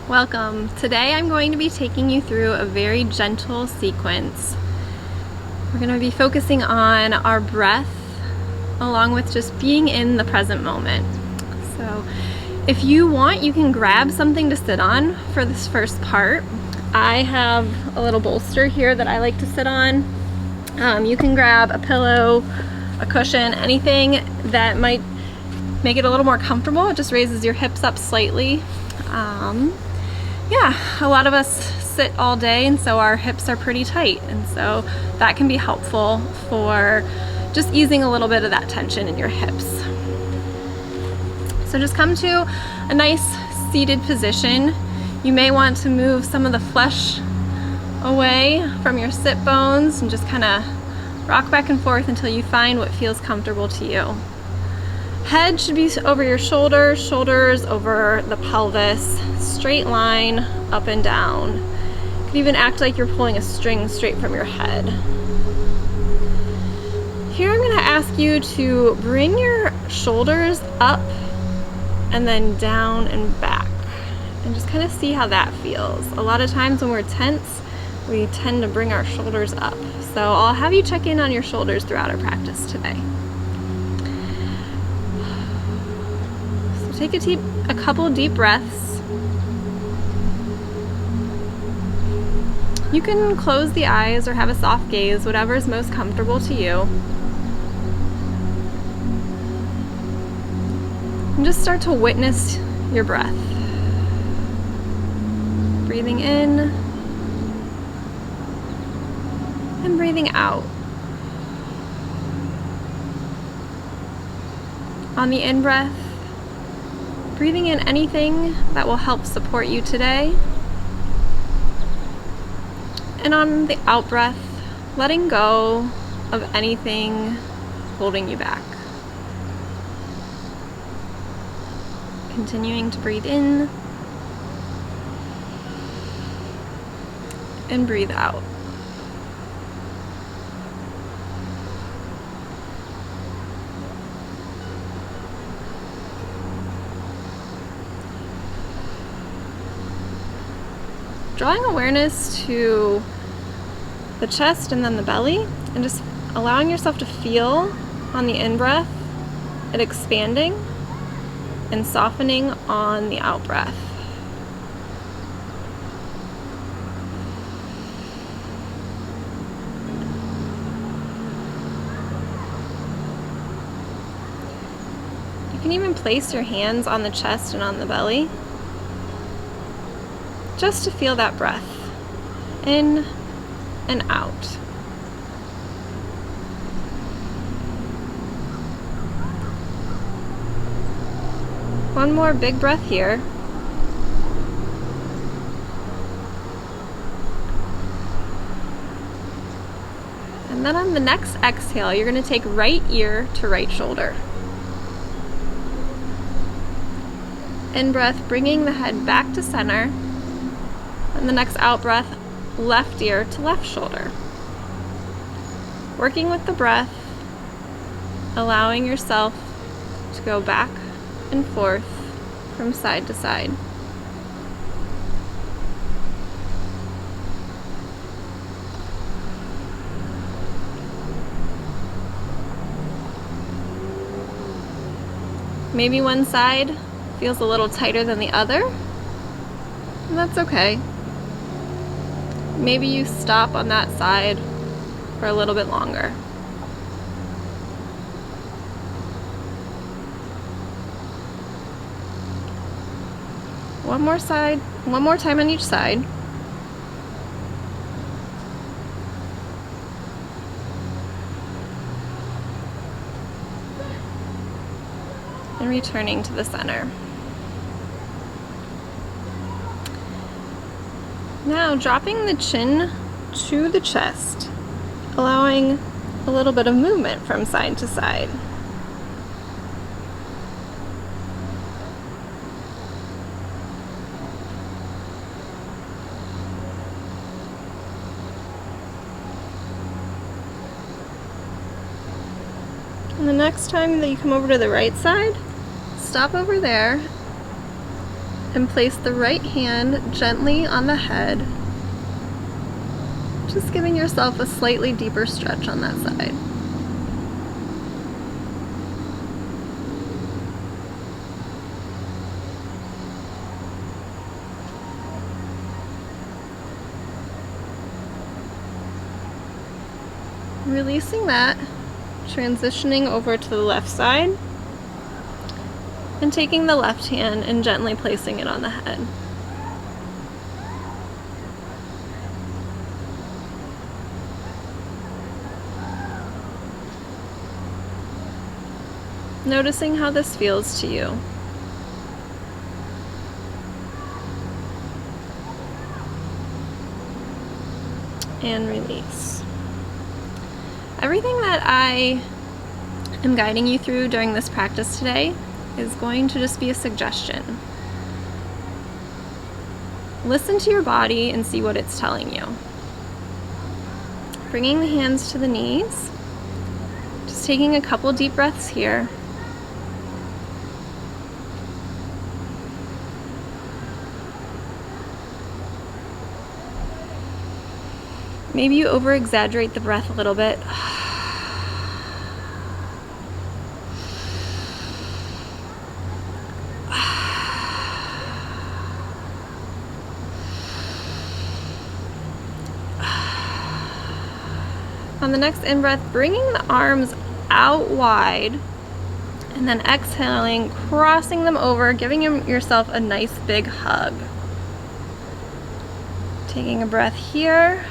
Welcome. Today I'm going to be taking you through a very gentle sequence. We're going to be focusing on our breath along with just being in the present moment. So if you want, you can grab something to sit on for this first part. I have a little bolster here that I like to sit on. You can grab a pillow, a cushion, anything that might make it a little more comfortable. It just raises your hips up slightly. Yeah, a lot of us sit all day and so our hips are pretty tight, and so that can be helpful for just easing a little bit of that tension in your hips. So just come to a nice seated position. You may want to move some of the flesh away from your sit bones and just kind of rock back and forth until you find what feels comfortable to you. Head should be over your shoulders, shoulders over the pelvis, straight line up and down. You could even act like you're pulling a string straight from your head. Here I'm going to ask you to bring your shoulders up and then down and back, and just kind of see how that feels. A lot of times when we're tense, we tend to bring our shoulders up. So I'll have you check in on your shoulders throughout our practice today. Take a couple deep breaths. You can close the eyes or have a soft gaze, whatever is most comfortable to you. And just start to witness your breath. Breathing in and breathing out. On the in-breath, breathing in anything that will help support you today. And on the out breath, letting go of anything holding you back. Continuing to breathe in and breathe out. Drawing awareness to the chest and then the belly, and just allowing yourself to feel on the in-breath it expanding and softening on the out-breath. You can even place your hands on the chest and on the belly, just to feel that breath in and out. One more big breath here. And then on the next exhale, you're going to take right ear to right shoulder. In breath, bringing the head back to center. And the next out breath, left ear to left shoulder. Working with the breath, allowing yourself to go back and forth from side to side. Maybe one side feels a little tighter than the other, and that's okay. Maybe you stop on that side for a little bit longer. One more time on each side. And returning to the center. Now dropping the chin to the chest, allowing a little bit of movement from side to side. And the next time that you come over to the right side, stop over there and place the right hand gently on the head, just giving yourself a slightly deeper stretch on that side. Releasing that, transitioning over to the left side, and taking the left hand and gently placing it on the head. Noticing how this feels to you. And release. Everything that I am guiding you through during this practice today is going to just be a suggestion. Listen to your body and see what it's telling you. Bringing the hands to the knees, just taking a couple deep breaths here. Maybe you over-exaggerate the breath a little bit. On the next in-breath, bringing the arms out wide, and then exhaling, crossing them over, giving yourself a nice big hug. Taking a breath here.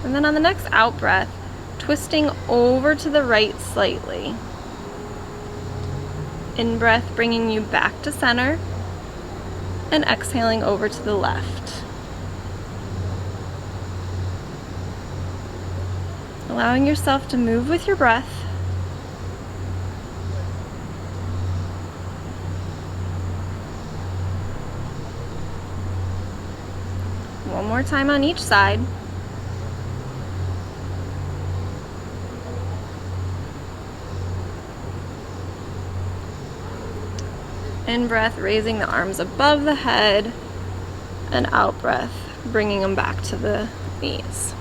And then on the next out breath, twisting over to the right slightly. In breath, bringing you back to center, and exhaling over to the left. Allowing yourself to move with your breath. One more time on each side. In breath, raising the arms above the head, and out breath, bringing them back to the knees.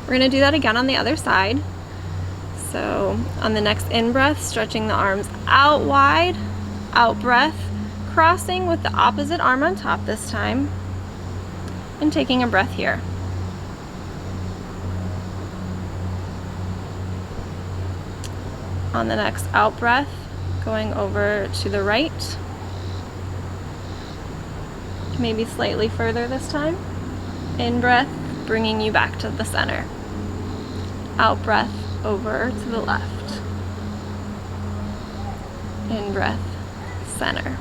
We're going to do that again on the other side. So on the next in breath, stretching the arms out wide, out breath, crossing with the opposite arm on top this time, and taking a breath here. On the next out breath, going over to the right, maybe slightly further this time. In breath, bringing you back to the center. Out breath, over to the left. In breath, center.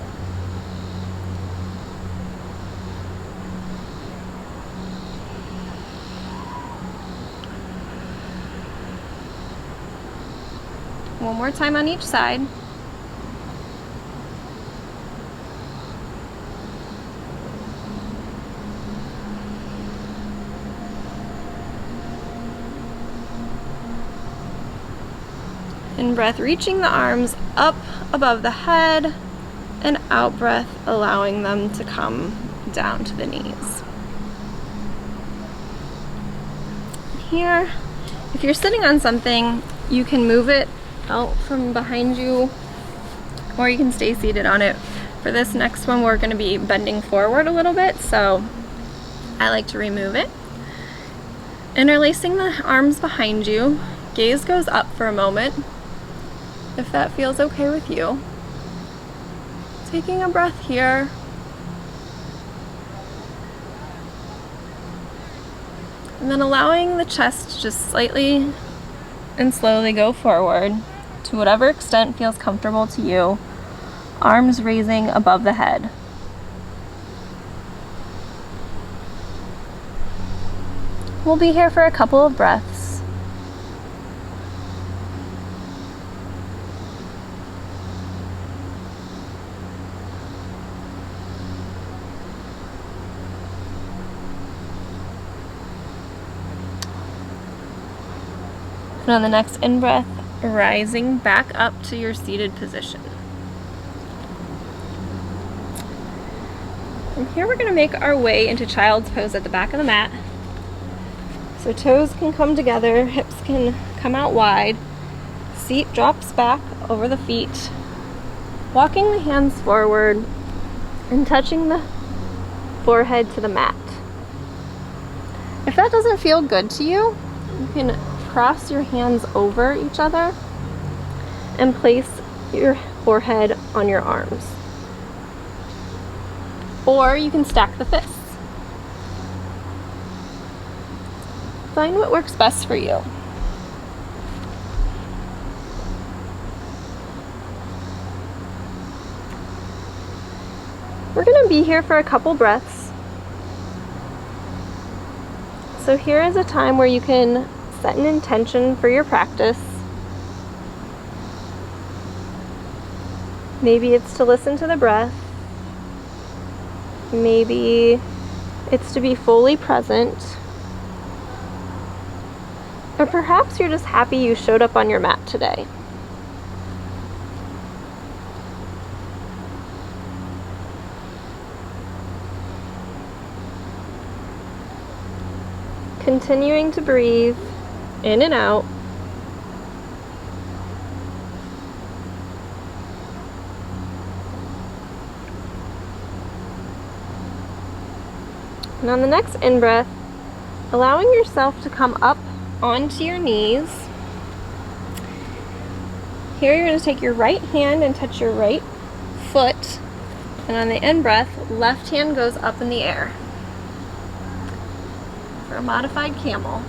One more time on each side. In breath, reaching the arms up above the head, and out breath, allowing them to come down to the knees. Here, if you're sitting on something, you can move it out from behind you, or you can stay seated on it. For this next one, we're going to be bending forward a little bit, so I like to remove it. Interlacing the arms behind you, gaze goes up for a moment, if that feels okay with you. Taking a breath here. And then allowing the chest to just slightly and slowly go forward to whatever extent feels comfortable to you. Arms raising above the head. We'll be here for a couple of breaths. And on the next in-breath, rising back up to your seated position. From here we're going to make our way into child's pose at the back of the mat. So toes can come together, hips can come out wide, seat drops back over the feet, walking the hands forward and touching the forehead to the mat. If that doesn't feel good to you, you can cross your hands over each other and place your forehead on your arms. Or you can stack the fists. Find what works best for you. We're going to be here for a couple breaths. So here is a time where you can set an intention for your practice. Maybe it's to listen to the breath. Maybe it's to be fully present. Or perhaps you're just happy you showed up on your mat today. Continuing to breathe in and out. And on the next in-breath, allowing yourself to come up onto your knees. Here you're going to take your right hand and touch your right foot. And on the in-breath, left hand goes up in the air for a modified camel.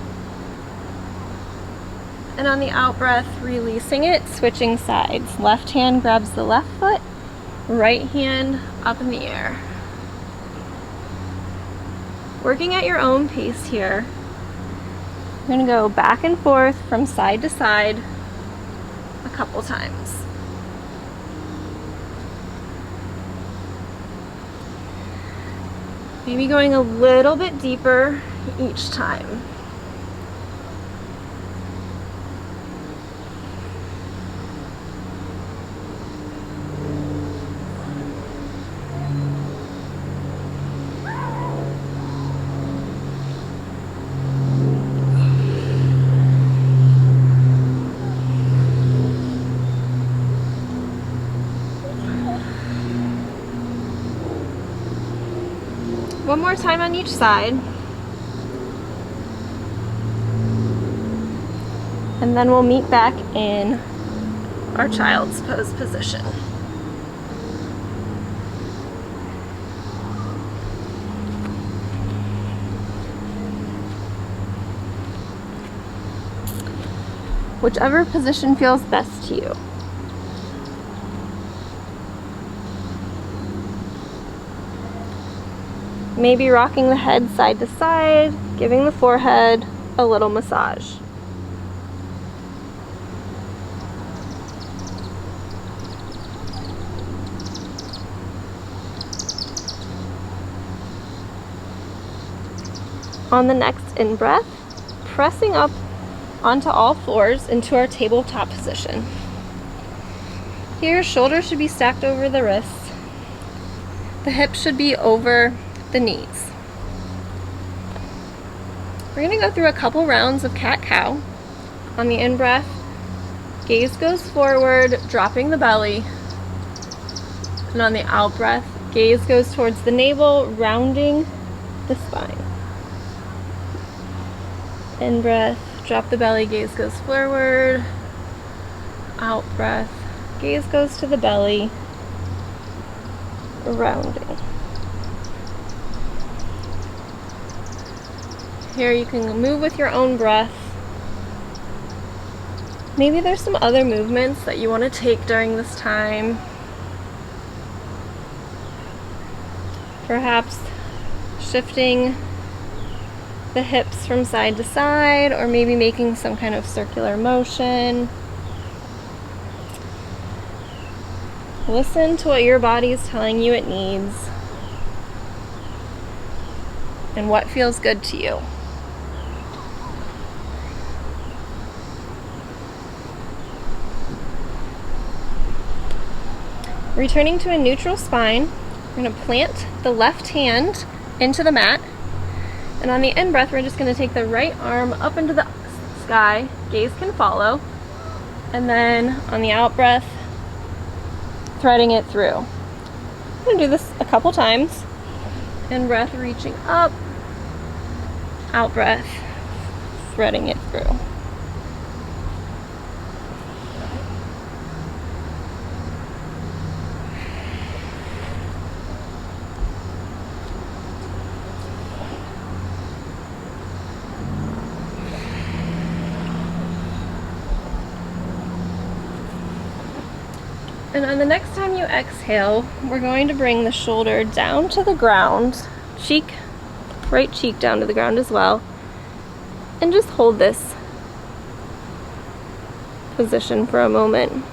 And on the out-breath, releasing it, switching sides. Left hand grabs the left foot, right hand up in the air. Working at your own pace here. You're going to go back and forth from side to side a couple times. Maybe going a little bit deeper each time. One more time on each side. And then we'll meet back in our child's pose position. Whichever position feels best to you. Maybe rocking the head side to side, giving the forehead a little massage. On the next in-breath, pressing up onto all fours into our tabletop position. Here, shoulders should be stacked over the wrists. The hips should be over the knees. We're going to go through a couple rounds of cat-cow. On the in-breath, gaze goes forward, dropping the belly. And on the out-breath, gaze goes towards the navel, rounding the spine. In-breath, drop the belly, gaze goes forward. Out-breath, gaze goes to the belly, rounding. Here you can move with your own breath. Maybe there's some other movements that you want to take during this time. Perhaps shifting the hips from side to side, or maybe making some kind of circular motion. Listen to what your body is telling you it needs and what feels good to you. Returning to a neutral spine, We're going to plant the left hand into the mat, and on the in-breath we're just going to take the right arm up into the sky, gaze can follow, and then on the out-breath, threading it through. I'm going to do this a couple times. In-breath, reaching up, out-breath, threading it through. And on the next time you exhale, we're going to bring the shoulder down to the ground, right cheek down to the ground as well, and just hold this position for a moment.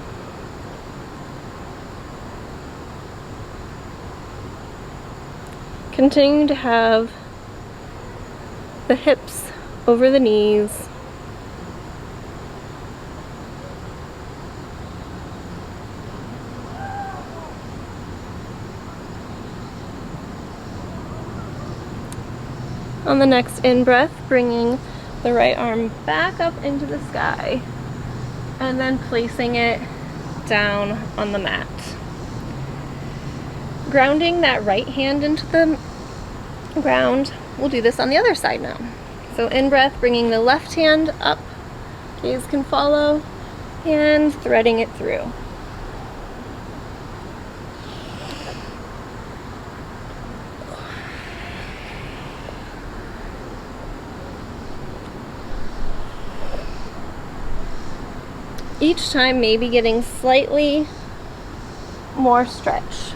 Continue to have the hips over the knees. On the next in-breath, bringing the right arm back up into the sky and then placing it down on the mat. Grounding that right hand into the ground. We'll do this on the other side now. So in-breath, bringing the left hand up, gaze can follow, and threading it through. Each time maybe getting slightly more stretch.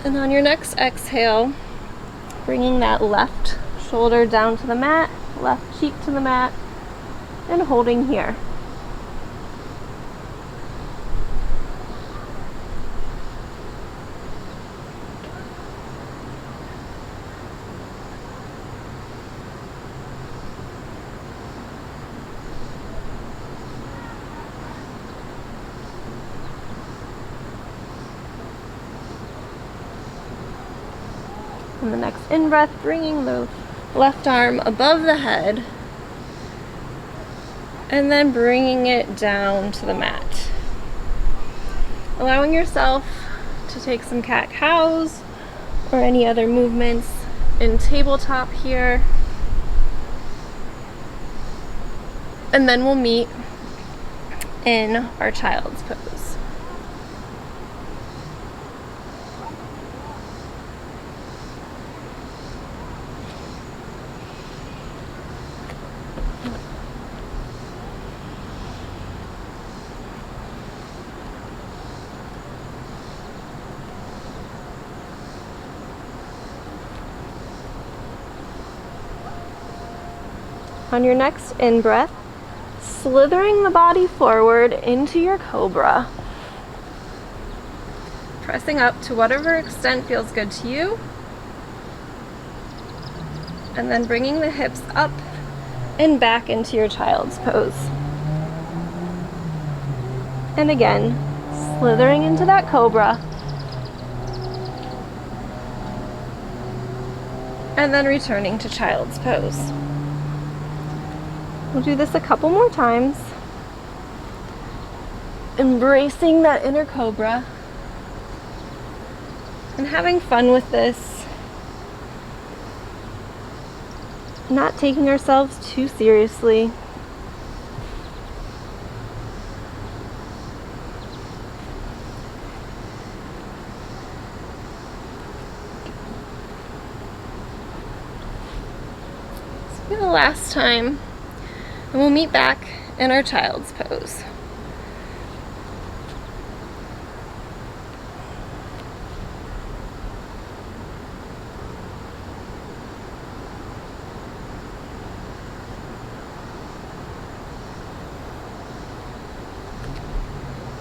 And on your next exhale, bringing that left shoulder down to the mat, left cheek to the mat, and holding here. On the next in-breath, bringing the left arm above the head and then bringing it down to the mat. Allowing yourself to take some cat-cows or any other movements in tabletop here. And then we'll meet in our child's pose. On your next in-breath, slithering the body forward into your cobra. Pressing up to whatever extent feels good to you. And then bringing the hips up and back into your child's pose. And again, slithering into that cobra. And then returning to child's pose. We'll do this a couple more times. Embracing that inner cobra and having fun with this. Not taking ourselves too seriously. This will be the last time. And we'll meet back in our child's pose.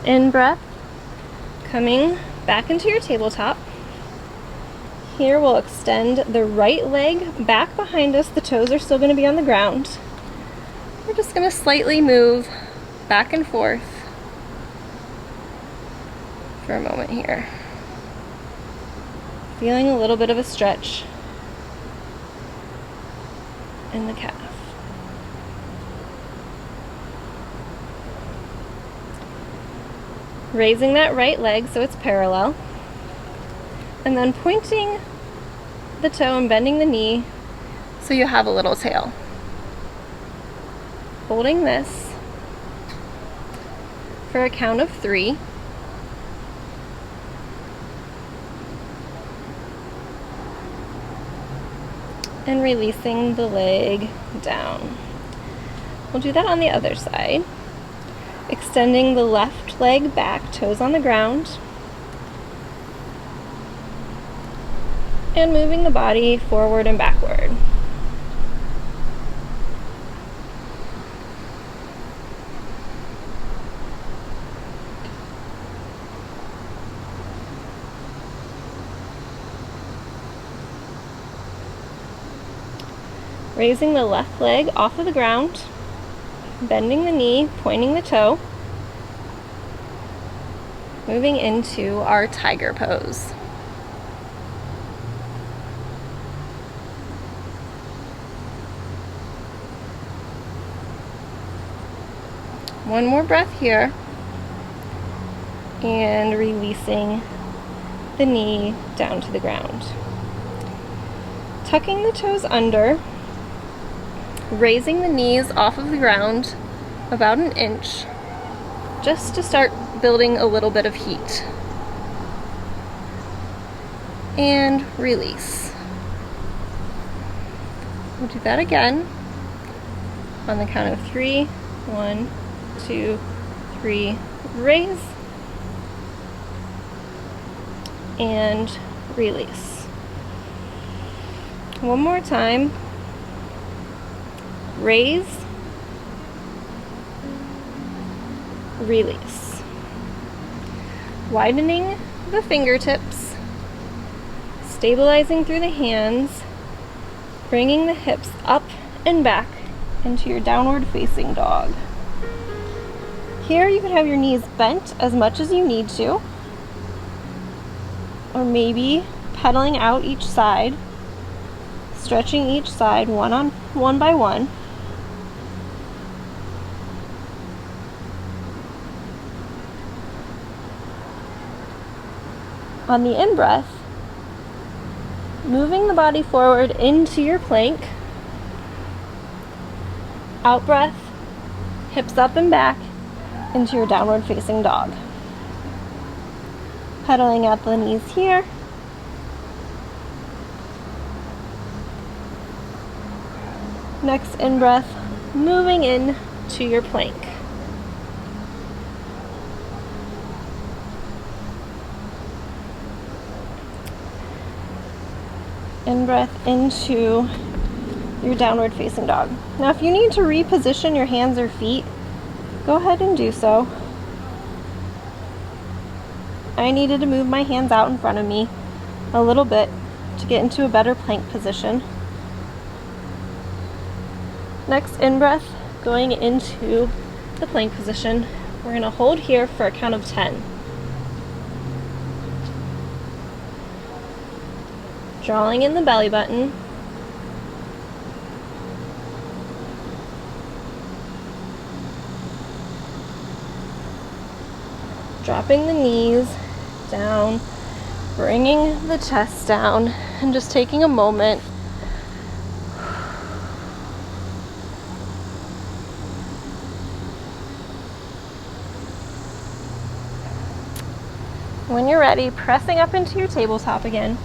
In breath, coming back into your tabletop. Here we'll extend the right leg back behind us. The toes are still going to be on the ground. We're just going to slightly move back and forth for a moment here. Feeling a little bit of a stretch in the calf. Raising that right leg so it's parallel, and then pointing the toe and bending the knee so you have a little tail. Holding this for a count of 3. And releasing the leg down. We'll do that on the other side. Extending the left leg back, toes on the ground. And moving the body forward and backward. Raising the left leg off of the ground, bending the knee, pointing the toe, moving into our tiger pose. One more breath here, and releasing the knee down to the ground. Tucking the toes under, raising the knees off of the ground about an inch, just to start building a little bit of heat. And release. We'll do that again on the count of 3. 1, 2, 3, raise, and release. One more time. Raise, release. Widening the fingertips, stabilizing through the hands, bringing the hips up and back into your downward facing dog. Here you can have your knees bent as much as you need to, or maybe pedaling out each side, stretching each side one by one. On the in-breath, moving the body forward into your plank. Out-breath, hips up and back into your downward facing dog. Pedaling out the knees here. Next in-breath, moving in to your plank. In-breath into your downward facing dog. Now if you need to reposition your hands or feet, go ahead and do so. I needed to move my hands out in front of me a little bit to get into a better plank position. Next in-breath, going into the plank position. We're going to hold here for a count of 10. Drawing in the belly button. Dropping the knees down, bringing the chest down, and just taking a moment when you're ready, pressing up into your tabletop again.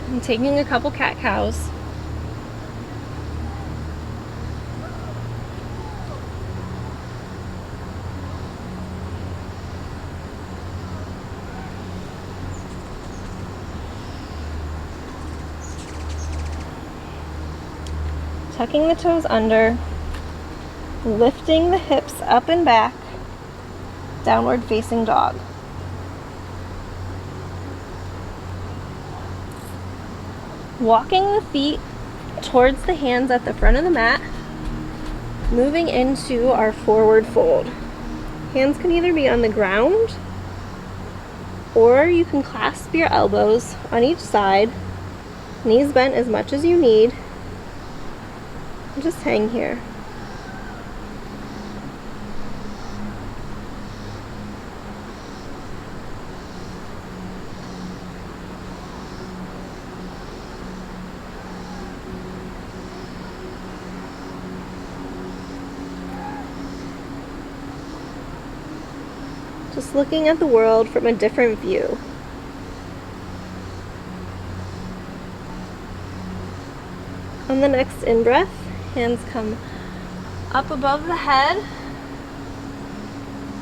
And taking a couple cat-cows. Tucking the toes under, lifting the hips up and back, downward facing dog. Walking the feet towards the hands at the front of the mat, moving into our forward fold. Hands can either be on the ground, or you can clasp your elbows on each side, knees bent as much as you need, and just hang here. Just looking at the world from a different view. On the next in-breath, hands come up above the head,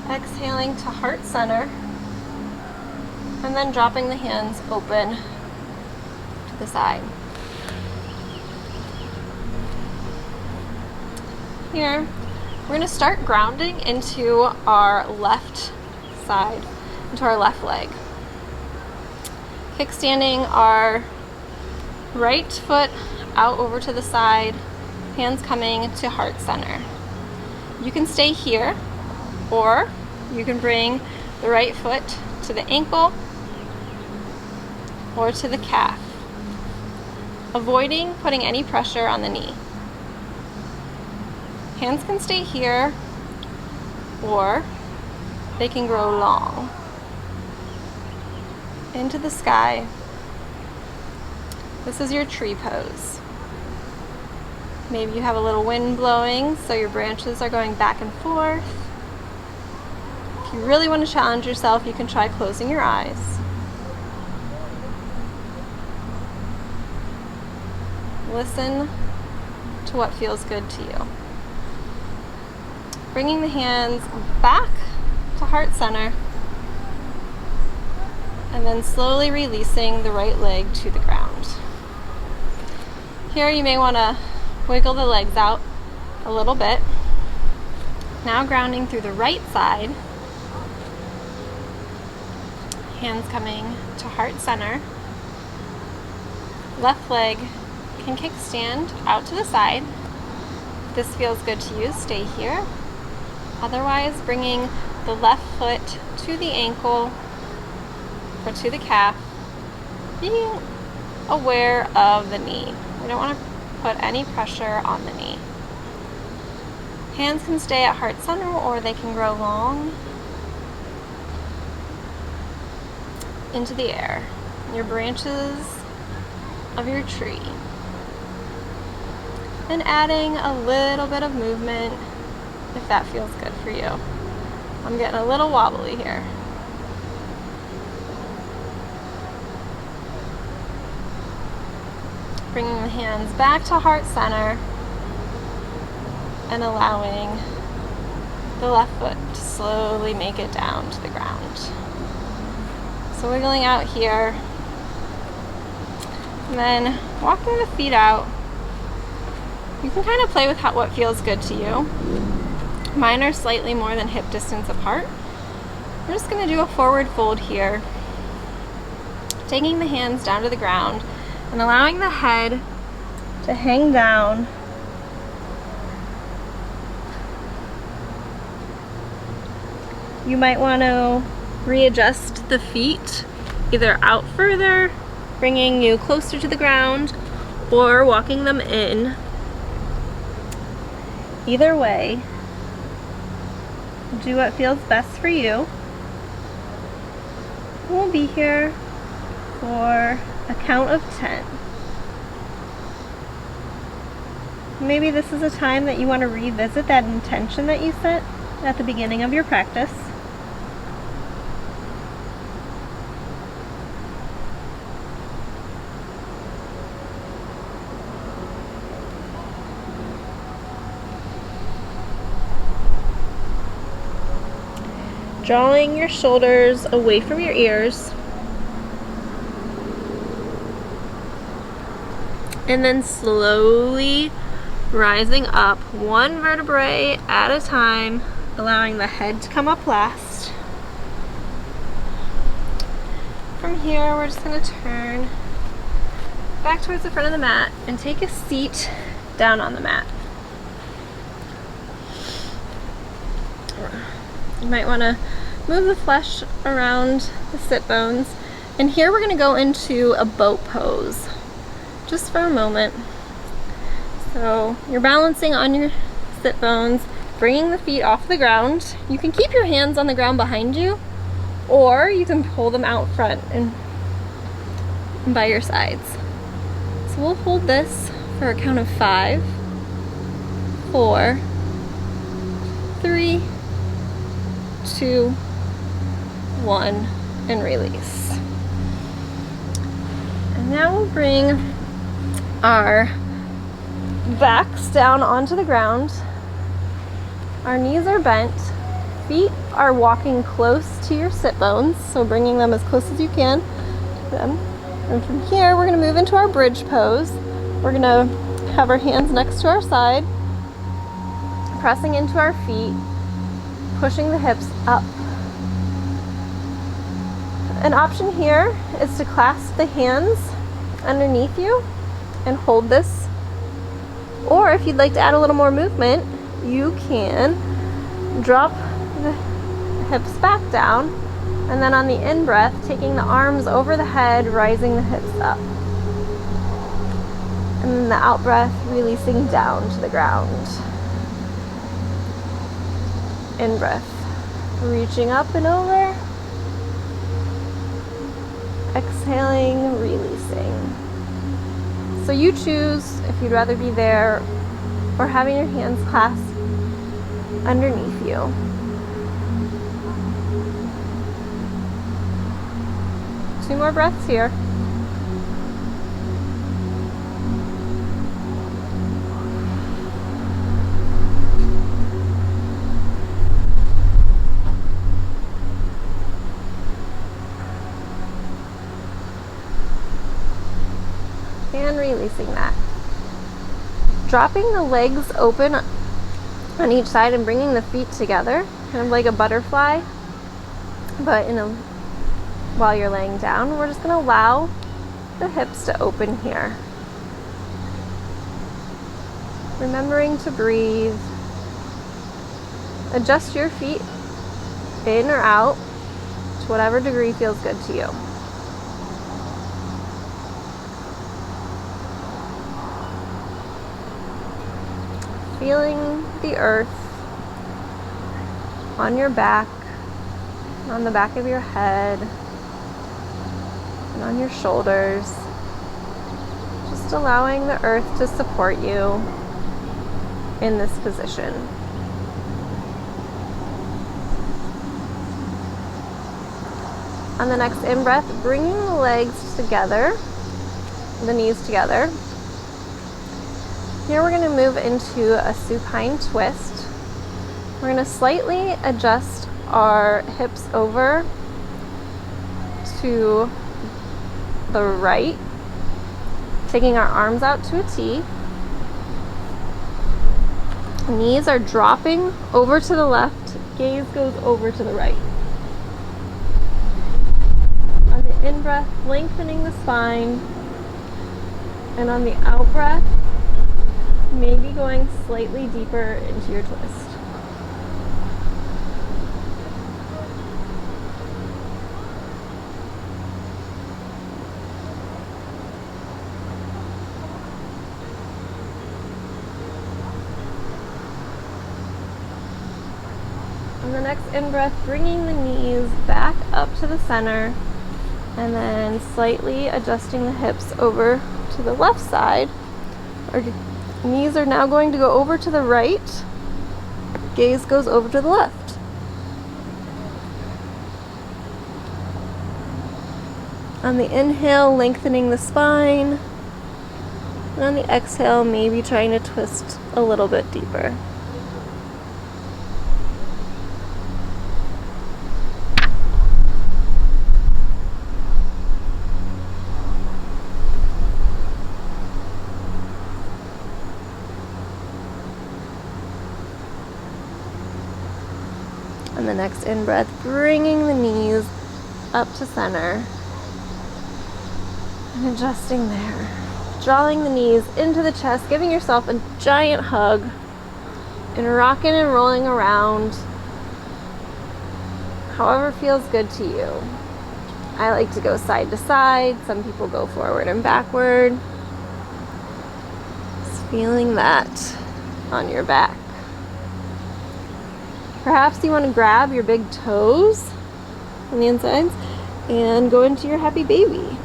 exhaling to heart center, and then dropping the hands open to the side. Here, we're going to start grounding into our left side, into our left leg. Kickstanding our right foot out over to the side, hands coming to heart center. You can stay here, or you can bring the right foot to the ankle or to the calf, avoiding putting any pressure on the knee. Hands can stay here, or they can grow long into the sky. This is your tree pose. Maybe you have a little wind blowing, so your branches are going back and forth. If you really want to challenge yourself, you can try closing your eyes. Listen to what feels good to you. Bringing the hands back to heart center, and then slowly releasing the right leg to the ground. Here you may want to wiggle the legs out a little bit. Now grounding through the right side, hands coming to heart center. Left leg can kickstand out to the side. If this feels good to you, stay here. Otherwise, bringing the left foot to the ankle or to the calf, being aware of the knee. We don't want to put any pressure on the knee. Hands can stay at heart center, or they can grow long into the air, your branches of your tree. And adding a little bit of movement if that feels good for you. I'm getting a little wobbly here. Bringing the hands back to heart center and allowing the left foot to slowly make it down to the ground. So wiggling out here, and then walking the feet out. You can kind of play with what feels good to you. Mine are slightly more than hip distance apart. We're just going to do a forward fold here, taking the hands down to the ground and allowing the head to hang down. You might want to readjust the feet either out further, bringing you closer to the ground, or walking them in. Either way, do what feels best for you. We'll be here for a count of 10. Maybe this is a time that you want to revisit that intention that you set at the beginning of your practice. Drawing your shoulders away from your ears, and then slowly rising up one vertebrae at a time, allowing the head to come up last. From here, we're just going to turn back towards the front of the mat and take a seat down on the mat. You might want to move the flesh around the sit bones. And here we're going to go into a boat pose just for a moment. So you're balancing on your sit bones, bringing the feet off the ground. You can keep your hands on the ground behind you, or you can pull them out front and by your sides. So we'll hold this for a count of 5, 4, 3, 2, 1, and release. And now we'll bring our backs down onto the ground. Our knees are bent. Feet are walking close to your sit bones, so bringing them as close as you can to them. And from here, we're going to move into our bridge pose. We're going to have our hands next to our side, pressing into our feet, pushing the hips up. An option here is to clasp the hands underneath you and hold this. Or if you'd like to add a little more movement, you can drop the hips back down, and then on the in-breath, taking the arms over the head, rising the hips up. And then the out-breath, releasing down to the ground. In-breath, reaching up and over. Exhaling, releasing. So you choose if you'd rather be there or having your hands clasped underneath you. Two more breaths here. And releasing that. Dropping the legs open on each side and bringing the feet together, kind of like a butterfly, but while you're laying down, we're just going to allow the hips to open here. Remembering to breathe. Adjust your feet in or out to whatever degree feels good to you. Feeling the earth on your back, on the back of your head, and on your shoulders. Just allowing the earth to support you in this position. On the next in-breath, bringing the legs together, the knees together. Here we're going to move into a supine twist. We're going to slightly adjust our hips over to the right, taking our arms out to a T. Knees are dropping over to the left, gaze goes over to the right. On the in-breath, lengthening the spine, and on the out-breath, maybe going slightly deeper into your twist. On the next in-breath, bringing the knees back up to the center, and then slightly adjusting the hips over to the left side. Our knees are now going to go over to the right, gaze goes over to the left. On the inhale, lengthening the spine, and on the exhale, maybe trying to twist a little bit deeper. On the next in-breath, bringing the knees up to center and adjusting there. drawing the knees into the chest, giving yourself a giant hug, and rocking and rolling around however feels good to you. I like to go side to side. Some people go forward and backward. Just feeling that on your back. Perhaps you want to grab your big toes on the insides and go into your happy baby.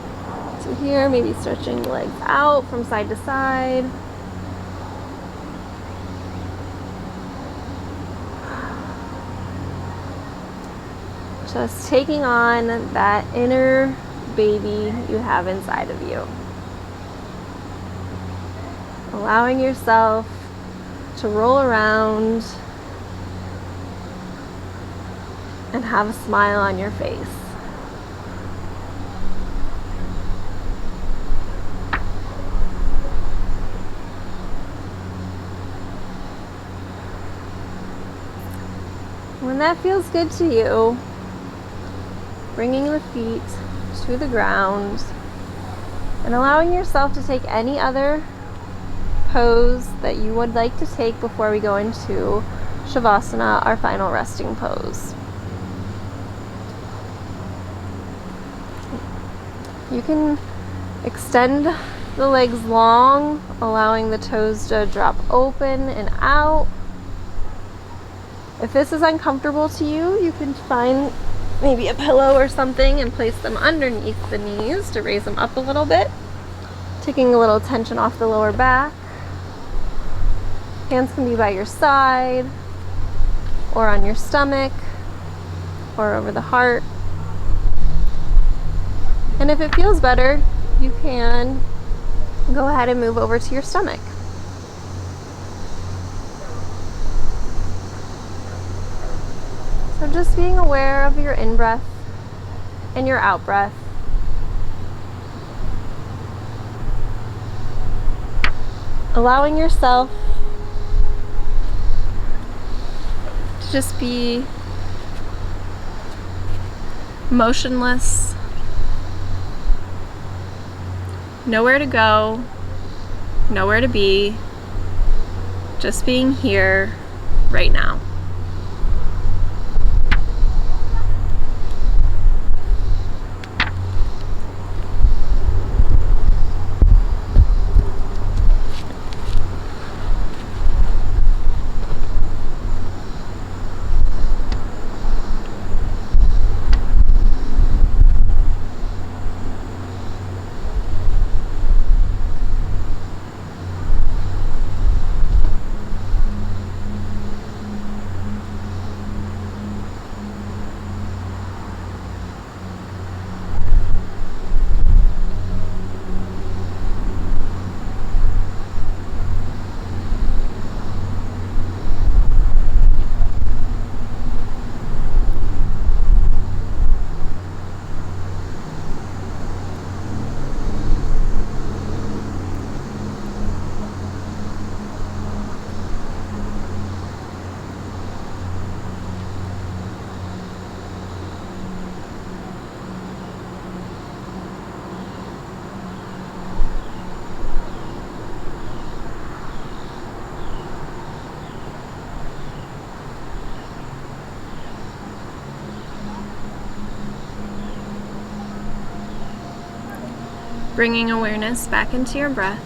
So here, maybe stretching the legs out from side to side. Just taking on that inner baby you have inside of you. Allowing yourself to roll around and have a smile on your face. When that feels good to you, bringing the feet to the ground and allowing yourself to take any other pose that you would like to take before we go into Shavasana, our final resting pose. You can extend the legs long, allowing the toes to drop open and out. If this is uncomfortable to you, you can find maybe a pillow or something and place them underneath the knees to raise them up a little bit, taking a little tension off the lower back. Hands can be by your side or on your stomach or over the heart. And if it feels better, you can go ahead and move over to your stomach. So just being aware of your in-breath and your out-breath. Allowing yourself to just be motionless, nowhere to go, nowhere to be, just being here right now. Bringing awareness back into your breath.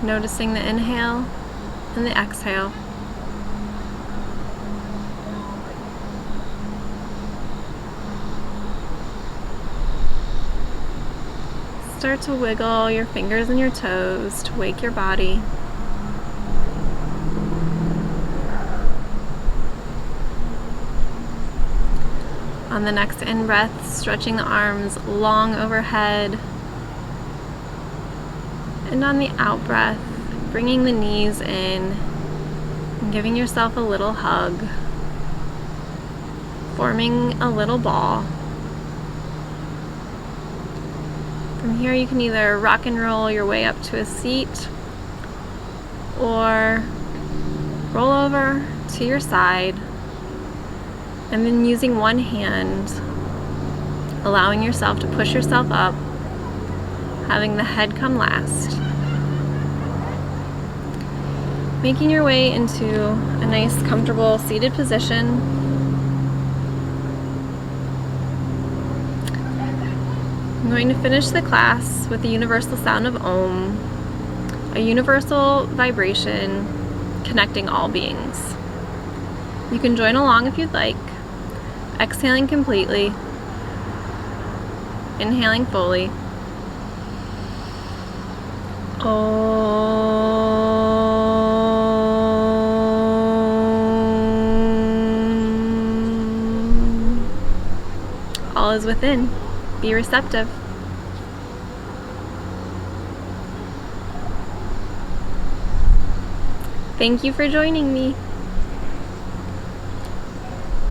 Noticing the inhale and the exhale. Start to wiggle your fingers and your toes to wake your body. On the next in-breath, stretching the arms long overhead. And on the out-breath, bringing the knees in and giving yourself a little hug, forming a little ball. From here, you can either rock and roll your way up to a seat or roll over to your side. And then using one hand, allowing yourself to push yourself up having the head come last. Making your way into a nice, comfortable, seated position. I'm going to finish the class with the universal sound of Om, a universal vibration connecting all beings. You can join along if you'd like, exhaling completely, inhaling fully. All is within. Be receptive. Thank you for joining me.